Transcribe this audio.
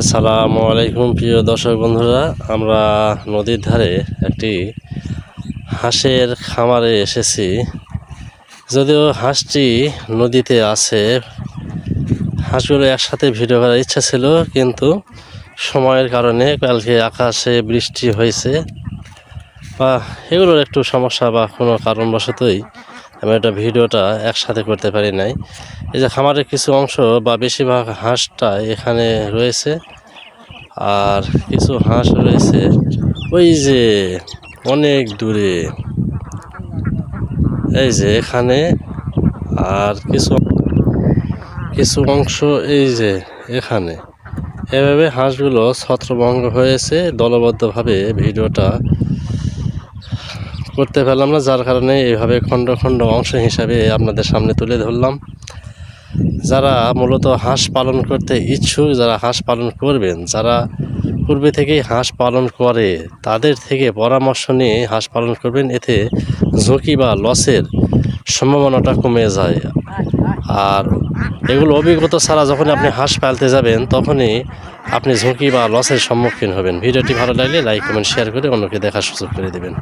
আসসালামু আলাইকুম প্রিয় দর্শক বন্ধুরা, আমরা নদীর ধারে একটি হাঁসের খামারে এসেছি। যদিও হাঁসটি নদীতে আছে, হাঁসগুলো একসাথে ভিডিও করার ইচ্ছা ছিল, কিন্তু সময়ের কারণে কালকে আকাশে বৃষ্টি হয়েছে বা এগুলোর একটু সমস্যা বা কোনো কারণবশতই আমি একটা ভিডিওটা একসাথে করতে পারি নাই। এই যে খামারের কিছু অংশ বা বেশিরভাগ হাঁসটা এখানে রয়েছে, আর কিছু হাঁস রয়েছে ওই যে অনেক দূরে, এই যে এখানে, আর কিছু অংশ এই যে এখানে। এভাবে হাঁসগুলো ছত্রভঙ্গ হয়েছে, দলবদ্ধভাবে ভিডিওটা করতে পারলাম না, যার কারণে এইভাবে খণ্ড খণ্ড অংশ হিসাবে আপনাদের সামনে তুলে ধরলাম। যারা মূলত হাঁস পালন করতে ইচ্ছুক, যারা হাঁস পালন করবেন, যারা পূর্বে থেকেই হাঁস পালন করে, তাদের থেকে পরামর্শ নিয়ে হাঁস পালন করবেন। এতে ঝুঁকি বা লসের সম্ভাবনাটা কমে যায়। আর এগুলো অভিজ্ঞতা ছাড়া যখন আপনি হাঁস পালতে যাবেন, তখনই আপনি ঝুঁকি বা লসের সম্মুখীন হবেন। ভিডিওটি ভালো লাগলে লাইক কমেন্ট শেয়ার করে অন্যকে দেখার সুযোগ করে দেবেন।